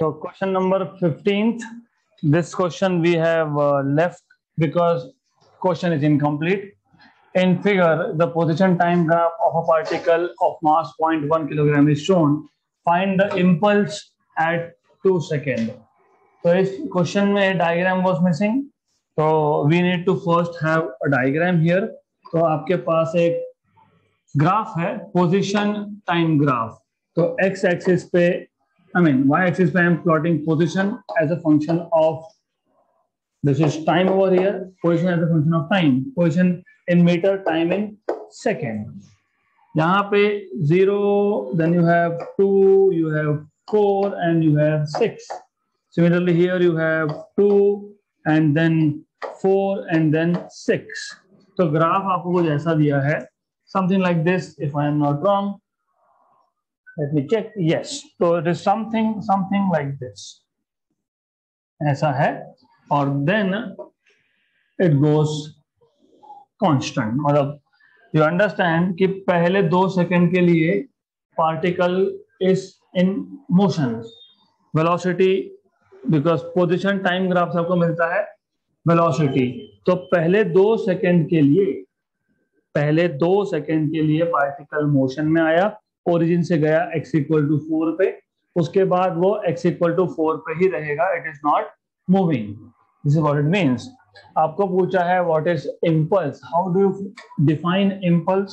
So question number 15th. This question we have left because question is incomplete. In figure, the position time graph of a particle of mass 0.1 kilogram is shown. Find the impulse at 2 seconds. So इस question में diagram was missing. So we need to first have a diagram here. तो आपके पास एक graph है position time graph. तो x axis पे y axis पे I am plotting position as a function of this is time over here, position as a function of time, position in meter, time in second. यहाँ पे 0, then you have 2, you have 4 and you have 6. Similarly here you have 2 and then 4 and then 6. तो graph आपको कुछ ऐसा दिया है, something like this if I am not wrong. Let me check. Yes. So it is something like this. ऐसा है और then it goes constant. मतलब you understand कि पहले 2 सेकंड के लिए particle is in motion. Velocity because position time graph आपको मिलता है velocity. तो पहले 2 सेकंड के लिए पार्टिकल मोशन में आया, ओरिजिन से गया x इक्वल टू 4 पे, उसके बाद वो x इक्वल टू 4 पे ही रहेगा, it is not moving. This is what it means. आपको पूछा है what is impulse, how do you define impulse?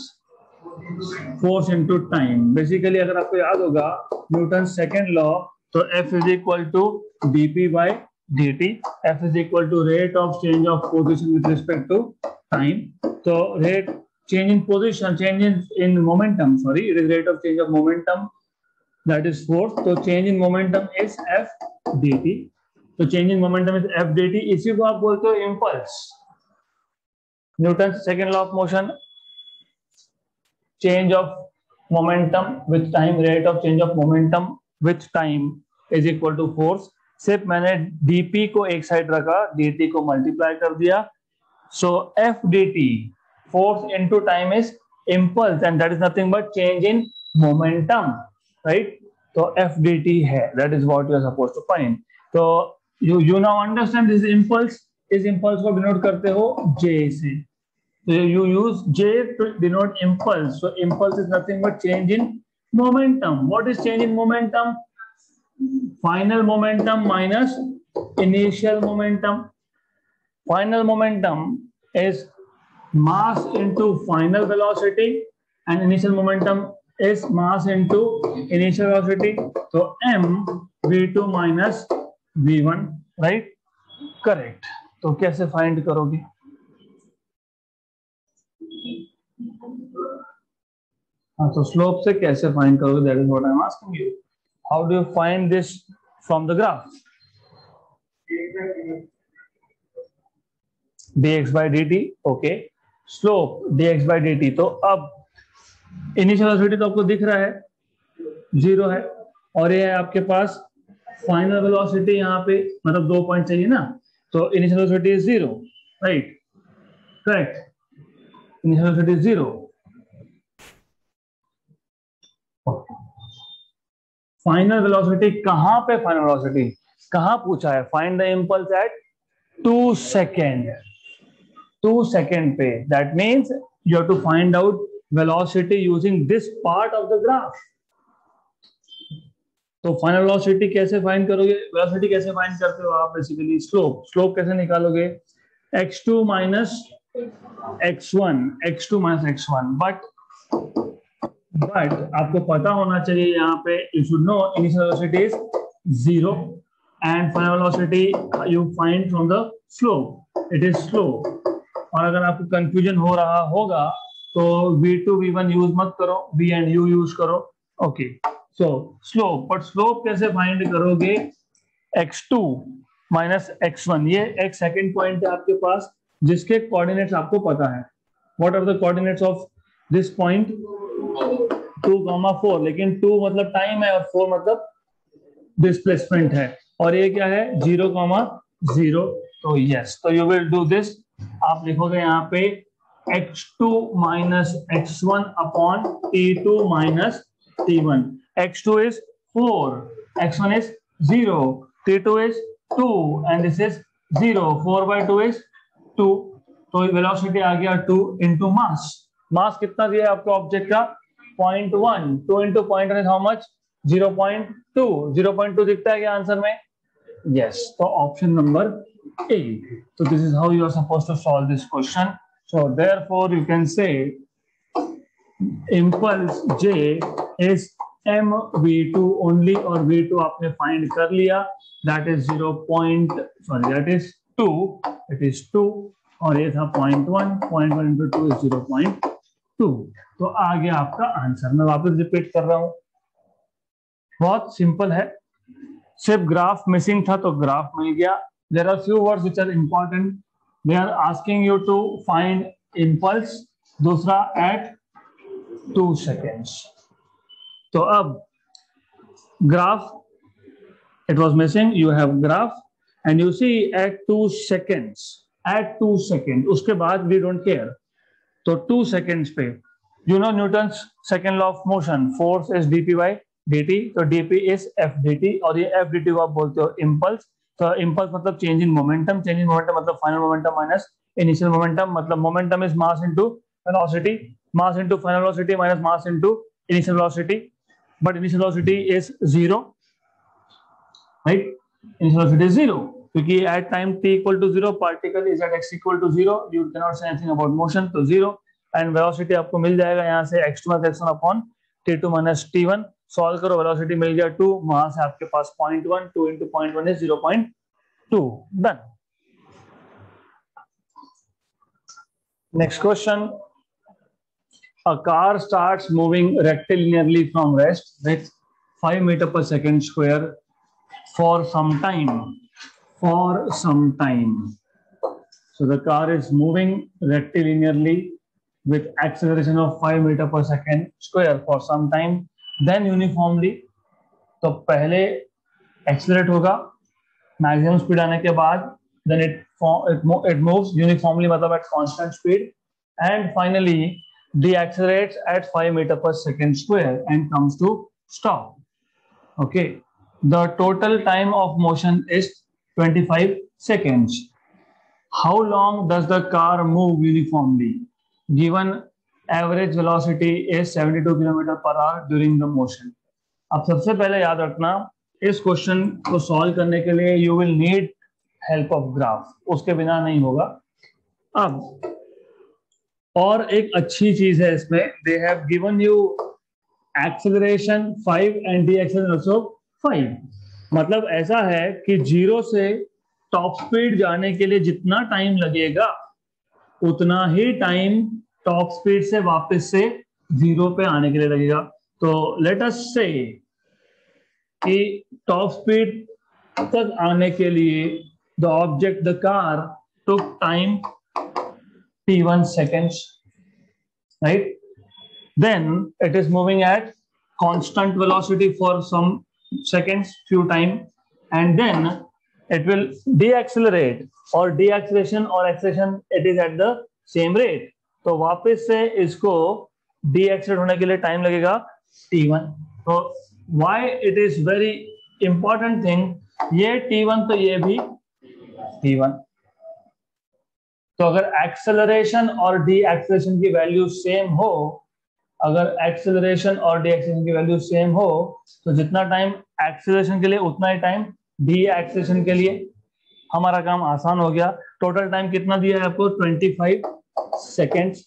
Force into time. Basically अगर आपको याद होगा न्यूटन सेकंड लॉ, तो F is equal to dp by dt. F is equal to rate of change of position with respect to time. तो rate change in position, change in momentum, sorry, it is rate of change of momentum, that is force. So change in momentum is F dt. So change in momentum is F dt. इसी को आप बोलते हो impulse. Newton's second law of motion, change of momentum with time, rate of change of momentum with time is equal to force. सिर्फ मैंने dp को एक side रखा, dt को मल्टीप्लाई कर दिया. So F dt, force into time, is impulse and that is nothing but change in momentum, right? So F dt है, that is what you are supposed to find. So you now understand this impulse. इस impulse को denote करते हो J से. So you use J to denote impulse. So impulse is nothing but change in momentum. What is change in momentum? Final momentum minus initial momentum. Final momentum is mass into final velocity and initial momentum is mass into initial velocity. So m v2 minus v1, right? Correct. तो कैसे find करोगे? हाँ, तो slope से कैसे find करोगे? That is what I am asking you. How do you find this from the graph? dx by dt. Okay. Slope dx by dt. तो अब इनिशियल वेलोसिटी तो आपको दिख रहा है 0 है और ये है आपके पास फाइनल वेलोसिटी. यहाँ पे मतलब 2 पॉइंट चाहिए ना, तो initial velocity is 0, right? Correct. Initial velocity is 0. Final velocity कहाँ पे? फाइनल वेलोसिटी कहाँ पूछा है? Find the impulse at 2 second. 2 second पे. That means you have to find out velocity using this part of the graph. तो final velocity कैसे find करोगे? Velocity कैसे find करते हो आप? Basically slope कैसे निकालोगे? x2 minus x1, x2 minus x1. but आपको पता होना चाहिए यहाँ पे, you should know initial velocity is 0 and final velocity you find from the slope. It is slope. और अगर आपको कंफ्यूजन हो रहा होगा तो v2 v1 यूज मत करो, v एंड u यूज करो. Okay. So slope, but slope कैसे फाइंड करोगे? x2 minus x1. ये एक सेकंड पॉइंट है आपके पास जिसके कोऑर्डिनेट्स आपको पता है. What are the coordinates of this point? 2, 4. लेकिन 2 मतलब टाइम है और 4 मतलब डिस्प्लेसमेंट है, और ये क्या है? 0, 0. तो यस, तो यू विल डू दिस. आप लिखोगे यहाँ पे x2 minus x1 upon t2 minus t1. x2 is 4, x1 is 0, t2 is 2 and this is 0, 4/2 is 2, तो वेलोसिटी आ गया 2 into मास. मास कितना दिया है आपको ऑब्जेक्ट का 0.1, 2 into 0.1 is how much 0.2. 0.2 दिखता है क्या आंसर में? Yes, so option number A. So this is how you are supposed to solve this question. So therefore you can say impulse J is mv2 only, और v2 आपने find कर लिया, that is 2, it is 2, और ये था 0.1, 0.1 into 2 is 0.2. तो आ गया आपका आंसर. मैं वापस रिपीट कर रहा हूं, बहुत सिंपल है, सिर्फ ग्राफ मिसिंग था तो ग्राफ मिल गया. There are few words which are important. They are asking you to find impulse, दूसरा एट 2 seconds. तो अब graph, it was missing, you have graph and you see at 2 seconds, उसके बाद we don't care. तो 2 seconds पे you know Newton's second law of motion, force is dp by dt, तो dp is f dt, और ये f dt को आप बोलते हो impulse. तो impulse मतलब change in momentum मतलब final momentum minus initial momentum, मतलब momentum is mass into velocity, mass into final velocity minus mass into initial velocity, but initial velocity is 0, right? Initial velocity is 0 क्योंकि at time t equal to 0 particle is at x equal to 0, you cannot say anything about motion, तो 0. And velocity आपको मिल जाएगा यहाँ से x2 x1 upon t2 minus t1. Solve करो, velocity मिल गया 2, वहां से आपके पास 0.1, 2 into 0.1 is 0.2. Done. Next question. A car starts moving rectilinearly from rest with 5 meter per second square for some time. So the car is moving rectilinearly with acceleration of 5 meter per second square for some time, then uniformly. तो पहले accelerate होगा maximum speed आने के बाद, then it moves uniformly मतलब at constant speed, and finally deaccelerates at 5 meter per second square and comes to stop. Okay, the total time of motion is 25 seconds. How long does the car move uniformly given average velocity is 72 km per hour during the motion? अब सबसे पहले याद रखना, इस question को solve करने के लिए you will need help of graph, उसके बिना नहीं होगा. अब और एक अच्छी चीज है इसमें, they have given you acceleration 5 and deceleration also 5. मतलब ऐसा है कि 0 से टॉप स्पीड जाने के लिए जितना टाइम लगेगा उतना ही टाइम टॉप स्पीड से वापस से 0 पे आने के लिए लगेगा. तो लेट अस से कि टॉप स्पीड तक आने के लिए the object, the car took time t1 seconds, right? Then it is moving at constant velocity for some seconds, few time, and then it will deaccelerate, or deacceleration or acceleration it is at the same rate. तो वापस से इसको deaccelerate होने के लिए time लगेगा t1. तो why it is very important thing, ये t1 तो ये भी t1. तो अगर एक्सेलरेशन और डीएक्सेलरेशन की वैल्यू सेम हो, अगर एक्सेलरेशन और डीएक्सेलरेशन की वैल्यू सेम हो, तो जितना टाइम एक्सेलरेशन के लिए उतना ही टाइम डीएक्सेलरेशन के लिए. हमारा काम आसान हो गया. टोटल टाइम कितना दिया है आपको 25 सेकेंड्स.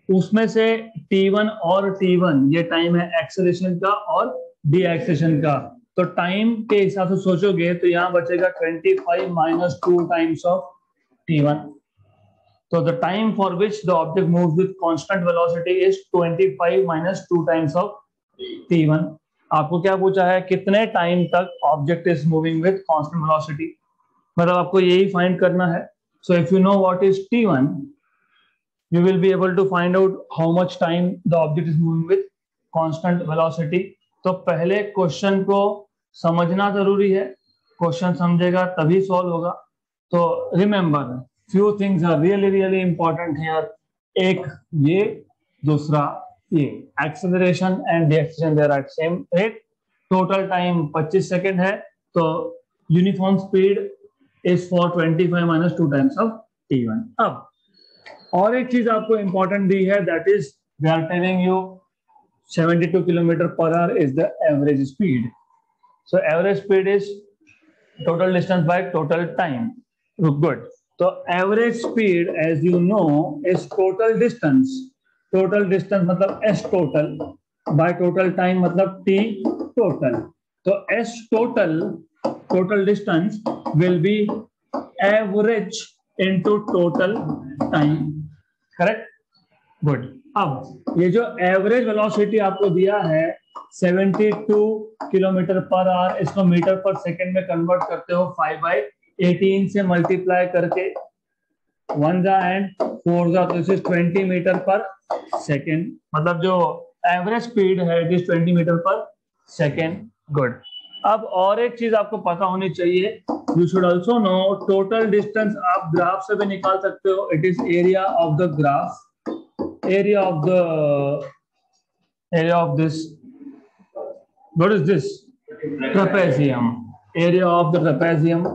उसमें से t1 और t1 ये टाइम है एक्सेलरेशन का और डीएक्सेलरेशन का. तो टाइम के हिसाब से सोचोगे तो यहाँ बचेगा 25 minus 2 times of t1. So the time for which the object moves with constant velocity is 25 minus 2 times of t1. आपको क्या पूछा है, कितने टाइम तक object is moving with constant velocity, मतलब आपको यही फाइंड करना है. So if you know what is t1, you will be able to find out how much time the object is moving with constant velocity. तो पहले question को समझना जरूरी है, क्वेश्चन समझेगा तभी सॉल्व होगा. तो remember, few things are really important here. एक ये, दूसरा ये, acceleration and deacceleration they are at same rate. Total time 25 second है, तो uniform speed is for 25 minus 2 times of t1. अब और एक चीज आपको इंपॉर्टेंट दी है, that is we are telling you 72 kilometre per hour is the average speed. So average speed is total distance by total time. Good. So average speed, as you know, is total distance. Total distance मतलब s total by total time मतलब t total. So s total distance will be average into total time. Correct? Good. अब ये जो average velocity आपको दिया है 72 kilometre per our, इसको metre per second में कन्वर्ट करते हो 5/18 से मल्टीप्लाई करके 1 जा एंड 4 जा, तो इस 20 मीटर पर सेकंड. मतलब जो एवरेज स्पीड है it is 20 metre per second. Good. अब और एक चीज आपको पता होनी चाहिए, you should also know total distance आप ग्राफ से भी निकाल सकते हो. It is area of the graph, area of this, what is this? Trapezium. Area of the trapezium.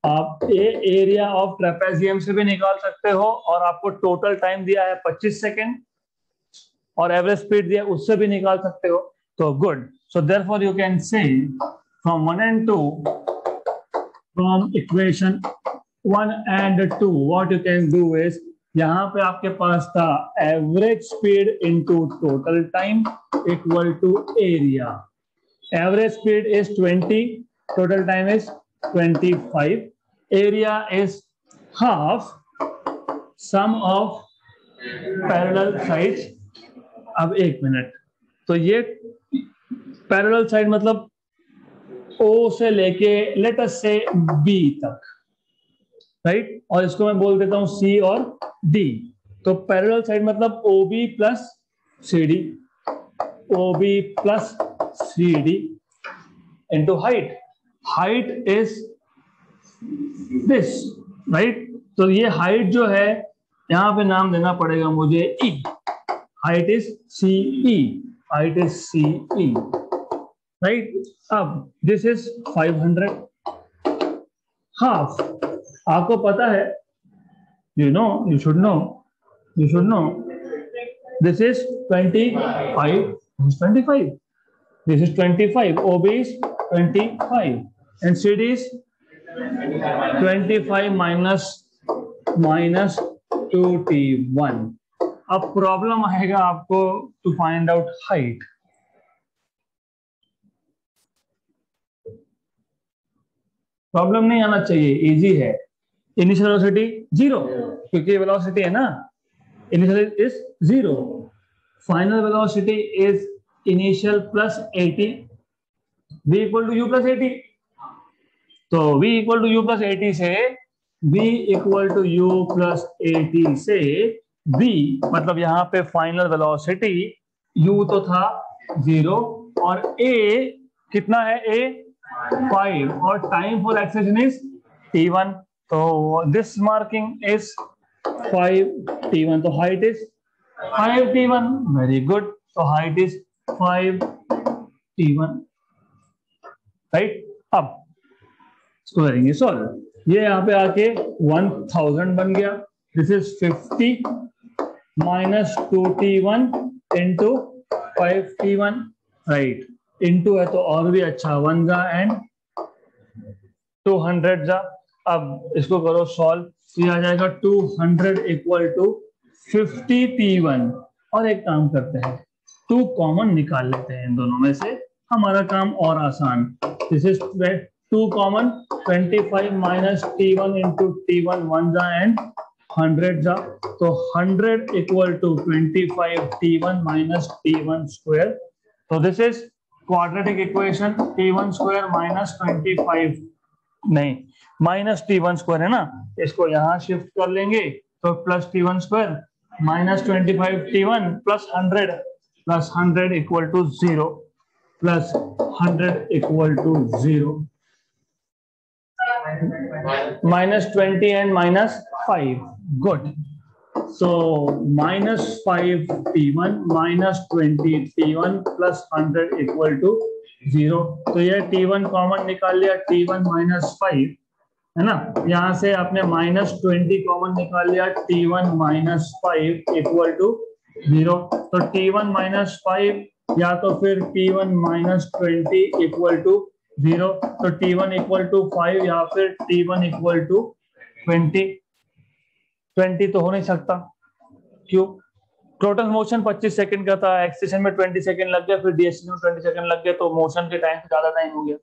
आप एरिया ऑफ ट्रेपेजियम से भी निकाल सकते हो, और आपको टोटल टाइम दिया है 25 सेकेंड और एवरेज स्पीड दिया उससे भी निकाल सकते हो. तो good. So therefore you can say from 1 and 2, from equation 1 and 2 what you can do is, यहां पे आपके पास था average speed into total time equal to area. Average speed is 20, total time is 25, area is half sum of parallel sides. अब एक minute, तो ये parallel side मतलब O से लेके लेट अस से B तक, राइट? और इसको मैं बोल देता हूं C और D. तो पैरेलल साइड मतलब OB plus CD, OB plus CD into height. Height is this, right? तो ये हाइट जो है यहां पे नाम देना पड़ेगा मुझे E. Height is CE, height is CE, right? अब दिस इज 500 हाफ. आपको पता है, you should know, this is 25, this is 25, this is 25, OB is 25 and CD is 25 minus 2T1. अब प्रॉब्लम आएगा आपको to find out height. Problem नहीं आना चाहिए, इजी है. इनिशियल वेलोसिटी 0, क्योंकि वेलोसिटी है ना, initial is 0. Final velocity is initial plus 80, v equal to u plus 80. तो v equal to u plus 80 से v equal to u plus 80 से v मतलब यहाँ पे फाइनल वेलोसिटी u तो था 0 और a कितना है, a 5 और time for acceleration is t1. तो दिस मार्किंग इज 5t1. तो height is 5t1. Very good. तो हाइट इज 5t1, राइट? अब इसको करेंगे सॉल्व. ये यहाँ पे आके 1000 बन गया. This is 50 minus 2t1 into 5t1, right? Into है तो और भी अच्छा, 1 जा एंड 200 जा. अब इसको करो सॉल्व, ये आ जाएगा 200 इक्वल टू 50t1. और एक काम करते हैं, 2 कॉमन निकाल लेते हैं इन दोनों में से, हमारा काम और आसान. This is 2 common, 25 minus t1 into t1, 1 जा एंड 100 जा. तो 100 equal to 25 t1 minus t1 square. तो this is quadratic equation. t1 square minus 25, नहीं माइनस t1 स्क्वायर है ना, इसको यहां शिफ्ट कर लेंगे तो plus t1 square minus 25 t1 plus 100 equal to 0, plus 100 equal to 0. minus 20 and minus 5. Good. So minus 5 t1 minus 20 t1 plus 100 equal to 0। तो ये T1 कॉमन निकाल लिया, T1 माइनस 5 है ना। यहाँ से आपने -20 कॉमन निकाल लिया, T1 माइनस 5 इक्वल टू 0। तो T1 माइनस 5 या तो फिर T1 माइनस 20 इक्वल टू 0। तो T1 इक्वल टू 5 या फिर T1 इक्वल टू 20 तो हो नहीं सकता। क्यों? टोटल मोशन 25 सेकंड का था, एक्सेशन में 20 सेकंड लग गया, फिर डीएक्सेशन में 20 सेकंड लग गया, तो मोशन के टाइम से ज्यादा टाइम हो गया।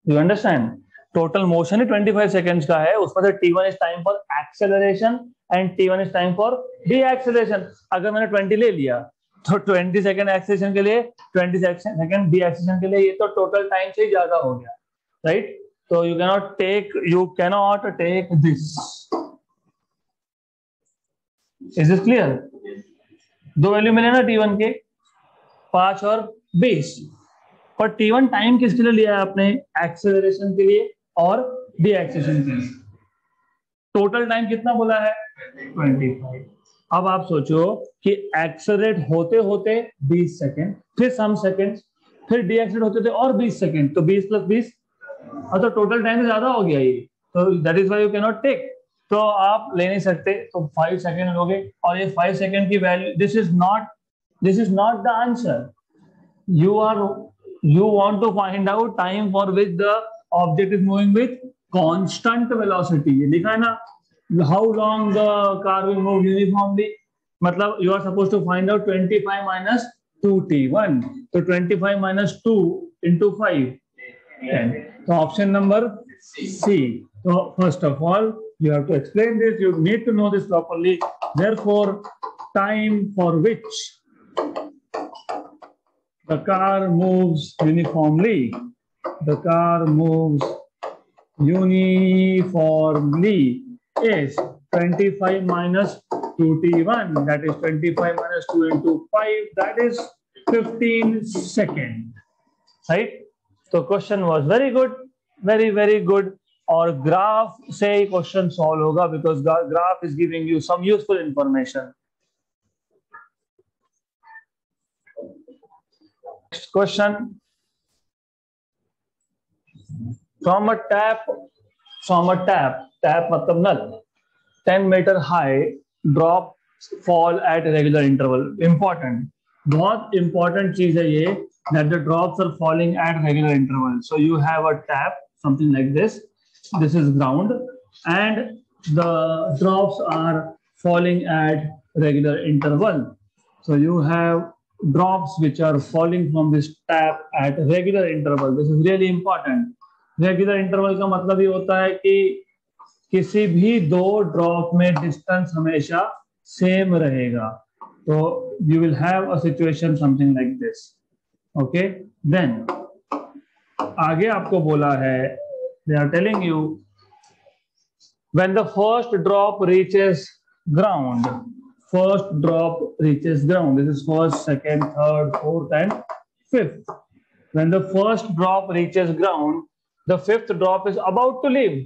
You understand? टोटल मोशन ही 25 सेकंड्स का है, उसमें से T1 is time for acceleration and T1 is time for deceleration. अगर मैंने 20 ले लिया तो 20 सेकंड एक्सेलरेशन के लिए, 20 सेकंड डीएक्सेलरेशन के लिए, ये तो टोटल टाइम से ही ज्यादा हो गया, राइट? तो you cannot take this. Is this clear? दो वैल्यू मिले ना T1 के, 5 और 20। पर T1 टाइम किसके लिए लिया है आपने? एक्सेलरेशन के लिए और डीएक्सेलरेशन के लिए। टोटल टाइम कितना बोला है? 25। अब आप सोचो कि एक्सेलरेट होते होते 20 सेकेंड, फिर सम सेकेंड, फिर डीएक्सेलरेट होते थे और 20 सेकेंड, तो 20 + 20, तो टोटल टाइम ज्यादा हो गया ये। तो that is why you can not take. तो आप ले नहीं सकते, तो 5 सेकेंड लोगे, और ये 5 सेकेंड की value, this is not the answer. you want to find out time for which the object is moving with constant velocity। ये लिखा है ना, how long the car will move uniformly, मतलब you are supposed to find out 25 minus 2T1। तो 25 minus 2 into 5, 10। तो option number C। तो first of all you have to explain this, you need to know this properly। Therefore time for which the car moves uniformly, the car moves uniformly is 25 minus 2T1, that is 25 minus 2 into 5, that is 15 seconds, right? So question was very good, very good। और graph से ही question solve होगा, because graph is giving you some useful information. Next question, from a tap मतलब नल, 10 meter high drop fall at regular interval। important, बहुत important चीज है ये, that the drops are falling at regular interval। so you have a tap, something like this is ground, and the drops are falling at regular interval। so you have drops which are falling from this tap at regular interval। this is really important। regular interval का मतलब ये होता है कि किसी भी दो drop में डिस्टेंस हमेशा सेम रहेगा। तो you will have a situation something like this। okay, then आगे आपको बोला है, they are telling you when the first drop reaches ground, this is first, second, third, fourth and fifth। when the first drop reaches ground, the fifth drop is about to leave।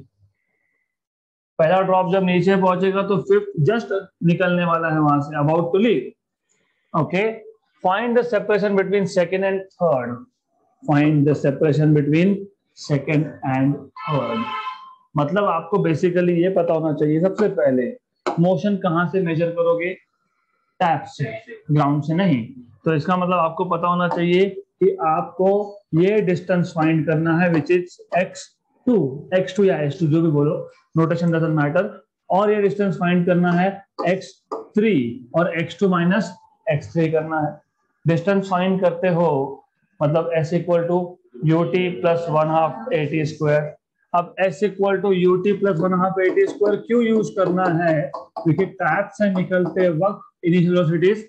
पहला drop जब नीचे पहुंचेगा तो fifth just निकलने वाला है वहां से, about to leave. Okay, find the separation between second and third, find the separation between second and third. मतलब आपको बेसिकली ये पता होना चाहिए सबसे पहले, मोशन कहां से मेजर करोगे? टैप से, ग्राउंड से नहीं। तो इसका मतलब आपको पता होना चाहिए कि आपको ये डिस्टेंस फाइंड करना है विच इज x2 या s2 जो भी बोलो, नोटेशन डजंट मैटर। और ये डिस्टेंस फाइंड करना है x3 और x2 माइनस x3 करना है। डिस्टेंस फाइंड करते हो मतलब s equal to ut plus 1/2 at square. अब s equal to ut plus 1/2 at square क्यों यूज करना है? क्योंकि टैप से निकलते वक्त इनिशियल वेलोसिटी इज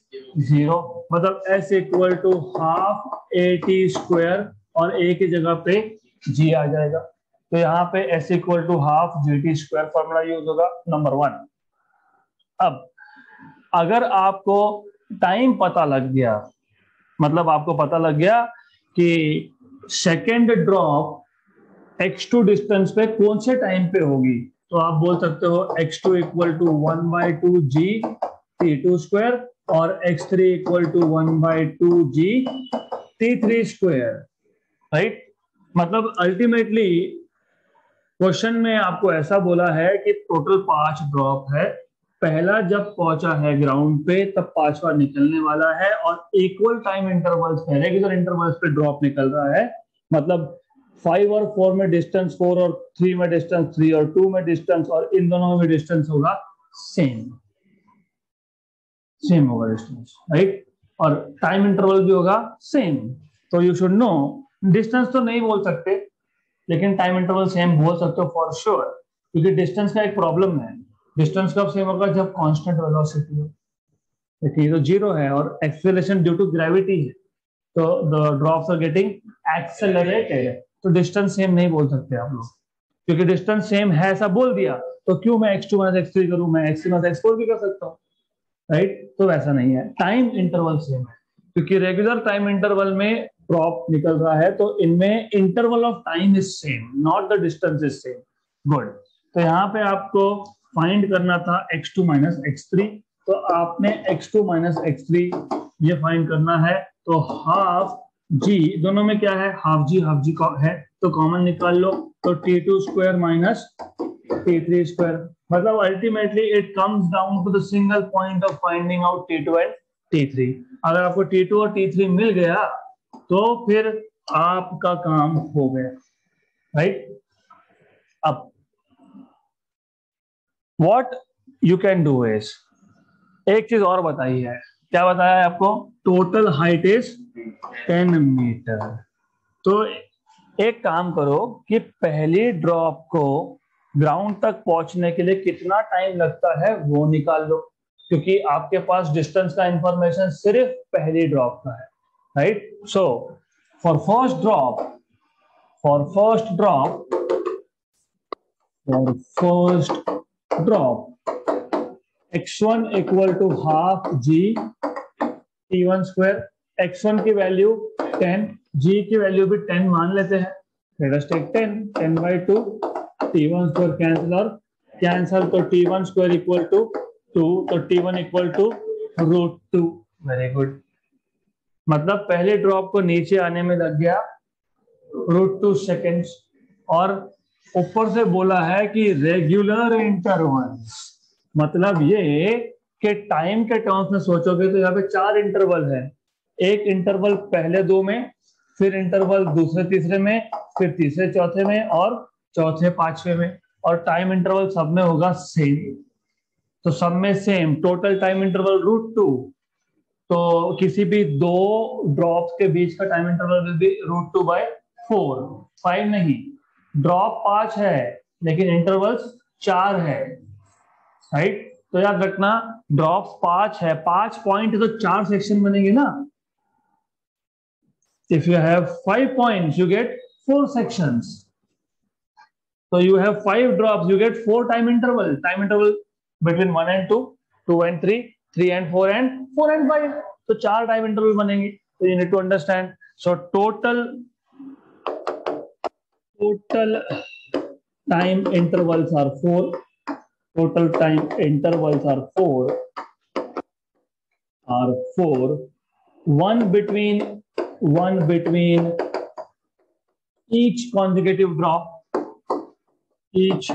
0, मतलब s equal to 1/2 at square और a की जगह पे g आ जाएगा। तो यहाँ पे s equal to 1/2 gt square formula use होगा, नंबर 1। अब अगर आपको टाइम पता लग गया, मतलब आपको पता लग गया कि सेकेंड ड्रॉप x2 डिस्टेंस पे कौन से टाइम पे होगी, तो आप बोल सकते हो x2 equal to 1/2 g t2 square और x3 equal to 1/2 g T3 square, right. मतलब अल्टीमेटली क्वेश्चन में आपको ऐसा बोला है कि टोटल 5 ड्रॉप है, पहला जब पहुंचा है ग्राउंड पे तब 5वां निकलने वाला है, और इक्वल टाइम इंटरवल्स पे, रेगुलर इंटरवल्स पे ड्रॉप निकल रहा है। मतलब 5 और 4 में डिस्टेंस 4 और 3 में डिस्टेंस 3 और 2 में डिस्टेंस, और इन दोनों में डिस्टेंस होगा सेम होगा डिस्टेंस, राइट। और टाइम इंटरवल भी होगा सेम। तो यू शुड नो, डिस्टेंस तो नहीं बोल सकते लेकिन टाइम इंटरवल सेम बोल सकते हो फॉर श्योर, क्योंकि डिस्टेंस का एक प्रॉब्लम है। डिस्टेंस कब सेम होगा? जब कांस्टेंट वेलोसिटी हो, देखिए तो जीरो है और एक्सेलरेशन ड्यू टू ग्रेविटी है, तो the drops are getting accelerated. तो डिस्टेंस सेम नहीं बोल सकते आप लोग, क्योंकि डिस्टेंस सेम है ऐसा बोल दिया तो क्यों मैं x2 माइनस x3 करूं, मैं x3 माइनस x4 भी कर सकता हूं, राइट। तो वैसा नहीं है, टाइम इंटरवल सेम है, क्योंकि रेगुलर टाइम इंटरवल में ड्रॉप निकल रहा है तो इनमें interval of time is same, not the distance is same. Good. तो यहाँ पे आपको फाइंड करना था x2 माइनस x3, तो आपने x2 माइनस x3 ये फाइंड करना है। तो हाफ जी, दोनों में क्या है? हाफ जी है, तो कॉमन निकाल लो, तो t2 square minus t3 square. मतलब ultimately it comes down to the single point of finding out t2 and t3। अगर आपको t2 और t3 मिल गया तो फिर आपका काम हो गया, राइट। अब what you can do is, एक चीज और बताई है। क्या बताया है आपको? Total height is 10 metre. तो एक काम करो कि पहली ड्रॉप को ग्राउंड तक पहुंचने के लिए कितना टाइम लगता है वो निकाल लो, क्योंकि आपके पास डिस्टेंस का इंफॉर्मेशन सिर्फ पहली ड्रॉप का है, right. So for first drop x1 equal to half g t1 square. x1 की वैल्यू 10, g की वैल्यू भी 10 मान लेते हैं। Let us take 10 by 2, t1 square cancel और कैंसिल, तो t1 स्क्वायर इक्वल टू 2, तो t1 equal to √2। Very good. मतलब पहले ड्रॉप को नीचे आने में लग गया √2 सेकेंड्स, और ऊपर से बोला है कि रेगुलर इंटरवल्स, मतलब ये कि टाइम के टर्म्स में सोचोगे तो यहाँ पे 4 इंटरवल है। एक इंटरवल पहले 2 में, फिर इंटरवल दूसरे तीसरे में, फिर तीसरे चौथे में, और चौथे पांचवे में, और टाइम इंटरवल सब में होगा सेम। तो सब में सेम, टोटल टाइम इंटरवल √2। तो किसी भी 2 ड्रॉप्स के बीच का टाइम इंटरवल विल बी √2/4, 5 नहीं। ड्रॉप 5 है लेकिन इंटरवल्स 4 है, राइट। तो याद रखना, ड्रॉप्स 5 है, 5 पॉइंट तो 4 सेक्शन बनेंगे ना। If you have 5 points you get 4 sections, so you have 5 drops, you get 4 time interval between 1 and 2, 2 and 3, 3 and 4, and 4 and 5। तो 4 टाइम इंटरवल बनेंगे। तो you need to understand, so total time intervals are 4, total time intervals are 4, one between each consecutive drop, each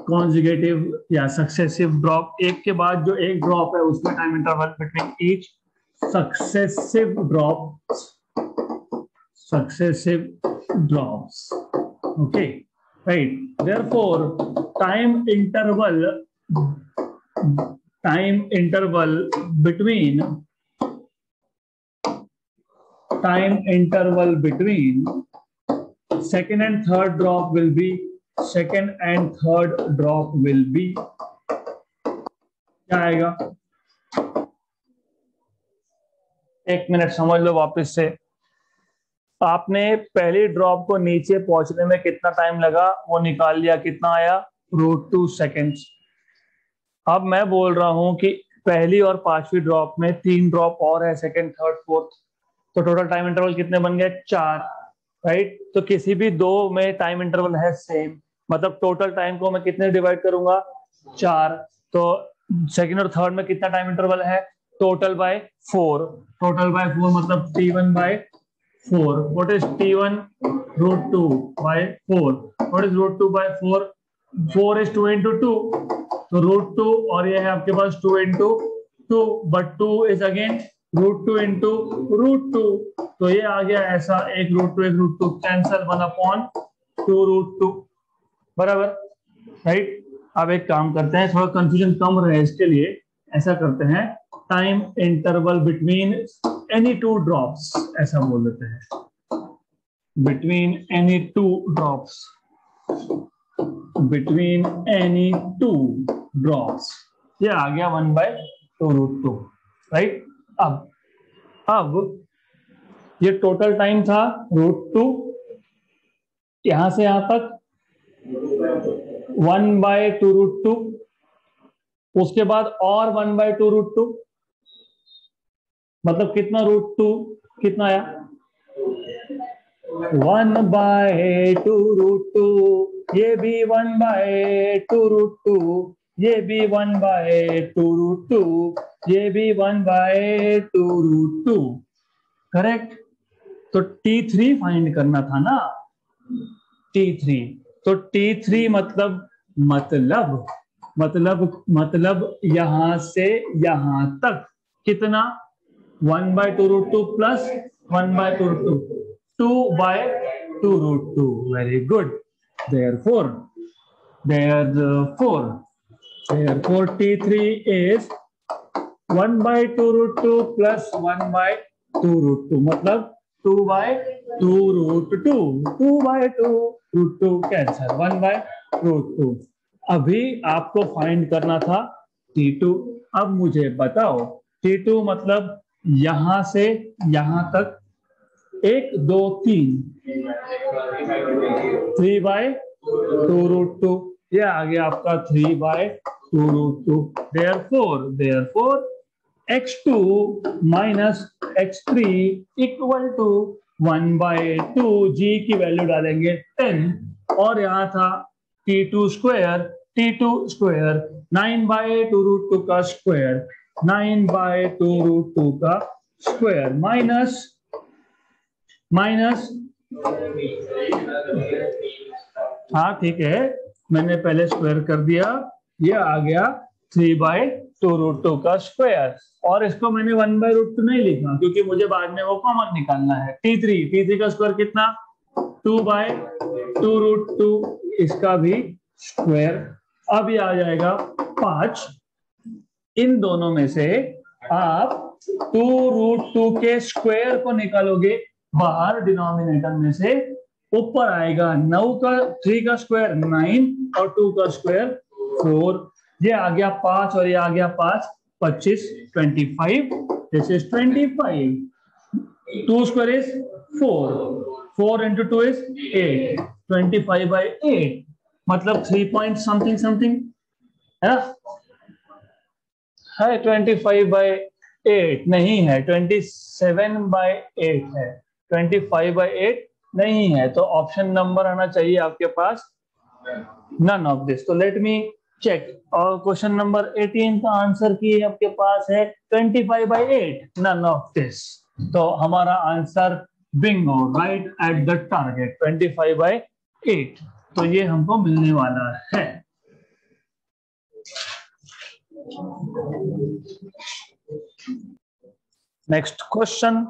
consecutive या successive drop, एक के बाद जो एक drop है उसमें time interval between each successive drops, okay, right. Therefore time interval between second and third drop will be क्या आएगा? एक मिनट समझ लो वापस से। आपने पहली ड्रॉप को नीचे पहुंचने में कितना टाइम लगा वो निकाल लिया, कितना आया? √2 सेकेंड्स। अब मैं बोल रहा हूं कि पहली और पांचवी ड्रॉप में 3 ड्रॉप और है, सेकेंड, थर्ड, फोर्थ, तो टोटल टाइम इंटरवल कितने बन गए? 4, राइट। तो किसी भी 2 में टाइम इंटरवल है सेम, मतलब टोटल टाइम को मैं कितने डिवाइड करूंगा? 4। तो सेकंड और थर्ड में कितना टाइम इंटरवल है? टोटल बाय 4 मतलब t1/4 4. What is T1? Root 2 by 4. What is root 2 by 4? 4 is 2 into 2. तो root 2 और ये है आपके पास 2 into 2, but 2 is again root 2 into root 2. तो ये आ गया ऐसा, एक root 2 एक root 2 कैंसल, 1/2 root 2 बराबर, राइट। अब एक काम करते हैं, थोड़ा कंफ्यूजन कम रहे इसके लिए ऐसा करते हैं, time interval between any two drops, ऐसा बोल देते हैं, between any two drops, between any two drops, ये आ गया 1/2 root 2, राइट। अब ये टोटल टाइम था √2, यहां से यहां तक 1/2 √2, उसके बाद और 1/2 √2, मतलब कितना √2 कितना आया, 1/2 √2, ये भी 1/2 √2, ये भी 1/2 √2, ये भी 1/2 √2, करेक्ट। तो T3 फाइंड करना था ना, T3, तो T3 मतलब यहां से यहां तक कितना, 1/2 √2 plus 1/2 √2, 2/2 √2, very good. Therefore T3 is 1/2 √2 plus 1/2 √2, मतलब 2/2 √2, 2/2 √2 कैंसर, 1/2 √2। अभी आपको फाइंड करना था T2। अब मुझे बताओ T2 मतलब यहां से यहां तक 1 2 3, 3/2 √2, ये आ गया आपका 3/2 √2। Therefore x2 minus x3 equal to 1/2, g की वैल्यू डालेंगे 10, और यहां था T2 स्क्वायर 9/2 √2 का स्क्वायर, 9/2 √2 का स्क्वायर माइनस, हाँ ठीक है, मैंने पहले स्क्वायर कर दिया, ये आ गया 3/2 √2 का स्क्वायर, और इसको मैंने 1/√2 नहीं लिखा क्योंकि मुझे बाद में वो कॉमन निकालना है। T3 का स्क्वायर कितना, 2/2 √2, इसका भी स्क्वायर। अब ये आ जाएगा 5, इन दोनों में से आप 2 √2 के स्क्वायर को निकालोगे बाहर, डिनोमिनेटर में से ऊपर आएगा 9 का, 3 का स्क्वायर 9 और 2 का स्क्वायर 4, ये आ गया 5 और ये आ गया 5, 25, 25, this is 25, 2 square is 4 into 2 is 8, 25/8, मतलब 3 point something है ना, है 25/8 नहीं है, 27/8 है, 25/8 नहीं है, तो ऑप्शन नंबर आना चाहिए आपके पास नन ऑफ दिस। तो लेट मी चेक, और क्वेश्चन नंबर 18 का आंसर की आपके पास है 25/8, नन ऑफ दिस। तो हमारा answer Bingo, right at the target, 25/8, तो ये हमको मिलने वाला है। Next question,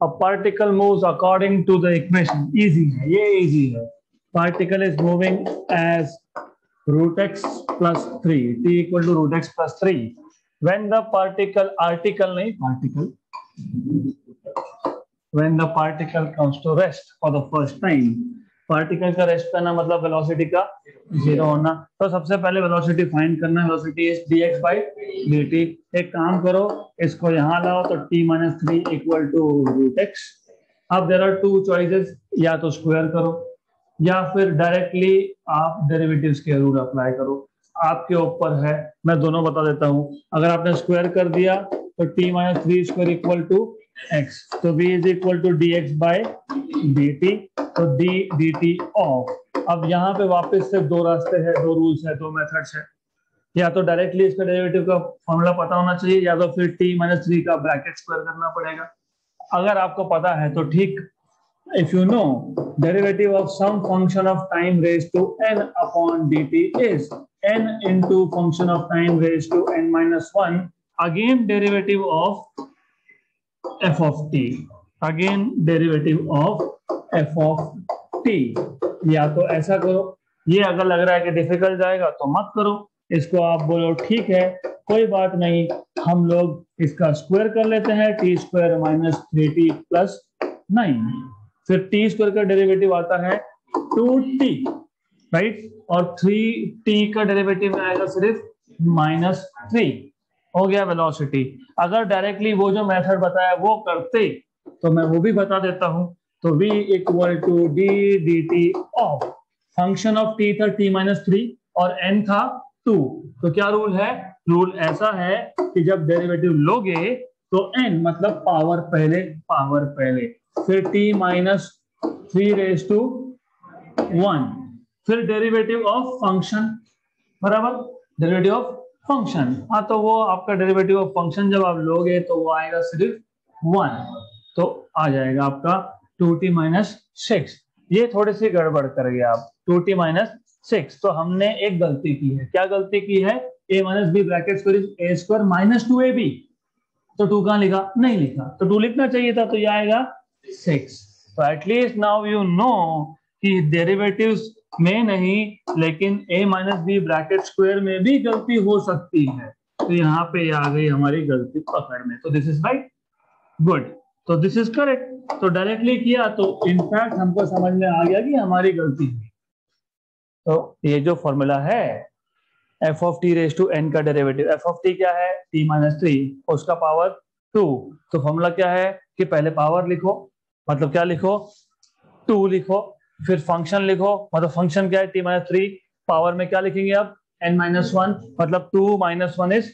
a particle moves according to the equation, easy है, ये easy है, particle is moving as √x plus 3, t equal to √x plus 3, when the particle when the particle comes to rest for the first time, particle का rest करना मतलब velocity का 0 होना, तो सबसे पहले वेलोसिटी फाइंड करना, वेलोसिटी इज dx/dt। एक काम करो, इसको यहाँ लाओ, तो t - 3 इक्वल टू √x। अब देयर आर 2 चॉइसेस, या तो स्क्वायर करो या फिर डायरेक्टली आप डेरिवेटिव्स के रूल अप्लाई करो, आपके ऊपर है, मैं दोनों बता देता हूँ। अगर आपने स्क्वायर कर दिया तो t - 3 square equal to x, तो v is equal to dx/dt, तो dt ऑफ। अब यहाँ पे वापस से 2 रास्ते हैं, 2 रूल्स है, 2 मेथड्स है, या तो डायरेक्टली इसका डेरिवेटिव का फॉर्मूला पता होना चाहिए, या तो फिर t - 3 का ब्रैकेट स्क्वायर करना पड़ेगा। अगर आपको पता है तो ठीक, if you know derivative of some function of time raised to n upon dt is n into function of time raised to n minus 1, again derivative of f of t, again derivative of f of t। या तो ऐसा करो, ये अगर लग रहा है कि डिफिकल्ट जाएगा तो मत करो, इसको आप बोलो ठीक है कोई बात नहीं, हम लोग इसका स्क्वायर कर लेते हैं, T square minus 3t plus 9, फिर टी स्क्वायर का डेरिवेटिव आता है 2t, राइट, और 3t का डेरिवेटिव में आएगा सिर्फ -3, हो गया वेलोसिटी। अगर डायरेक्टली वो जो मेथड बताया वो करते तो मैं वो भी बता देता हूं, तो v equal to d d t of function of t था t-3 और n था 2, तो क्या रूल है, रूल ऐसा है कि जब डेरिवेटिव लोगे तो n मतलब पावर पहले, फिर t-3 रेज टू 1, फिर डेरिवेटिव ऑफ फंक्शन, बराबर, डेरिवेटिव ऑफ फंक्शन। हाँ, तो वो आपका डेरिवेटिव ऑफ फंक्शन जब आप लोगे तो वो आएगा सिर्फ 1, तो आ जाएगा आपका 2t-6। ये थोड़ी सी गड़बड़ कर गया आप, 2t-6, तो हमने एक गलती की है। क्या गलती की है, a minus b bracket a square minus 2ab, तो 2 कहां लिखा, नहीं लिखा, तो 2 लिखना चाहिए था, तो ये आएगा 6। तो एटलीस्ट नाउ यू नो कि डेरिवेटिव्स में नहीं लेकिन a minus b bracket square में भी गलती हो सकती है, तो यहाँ पे आ गई हमारी गलती पकड़ में, तो दिस इज राइट, गुड, तो दिस इज करेक्ट। तो डायरेक्टली किया तो इनफैक्ट हमको समझ में आ गया कि हमारी गलती है। तो ये जो फॉर्मूला है f of t raise to n का डेरिवेटिव, f ऑफ t क्या है, t-3, उसका पावर 2, तो फॉर्मूला क्या है कि पहले पावर लिखो, मतलब क्या लिखो, 2 लिखो, फिर फंक्शन लिखो, मतलब फंक्शन क्या है t-3, पावर में क्या लिखेंगे अब n-1, मतलब 2 - 1 इज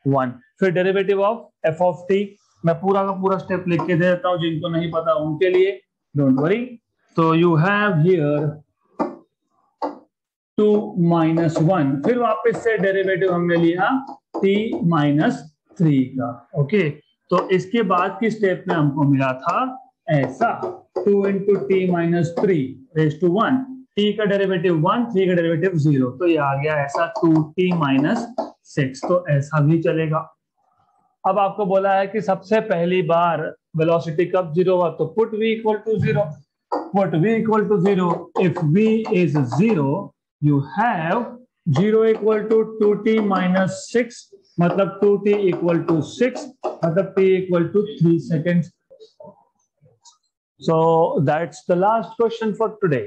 1, फिर derivative of f of t, मैं पूरा का पूरा स्टेप लिख के दे देता हूं, जिनको नहीं पता उनके लिए, डोंट वरी। तो यू हैव हियर 2 - 1, फिर वापस से डेरिवेटिव हमने लिया t-3 का, ओके। तो इसके बाद की स्टेप में हमको मिला था ऐसा, 2 into t-3 raise to 1, t का डेरिवेटिव 1, 3 का डेरिवेटिव 0, तो ये आ गया ऐसा 2t-6, तो ऐसा भी चलेगा। अब आपको बोला है कि सबसे पहली बार वेलोसिटी कब 0 हुआ, तो put v equal to 0, put v equal to 0, if v is 0 you have 0 equal to 2t-6, मतलब 2t equal to 6, मतलब t equal to 3 seconds. So that's the last question for today.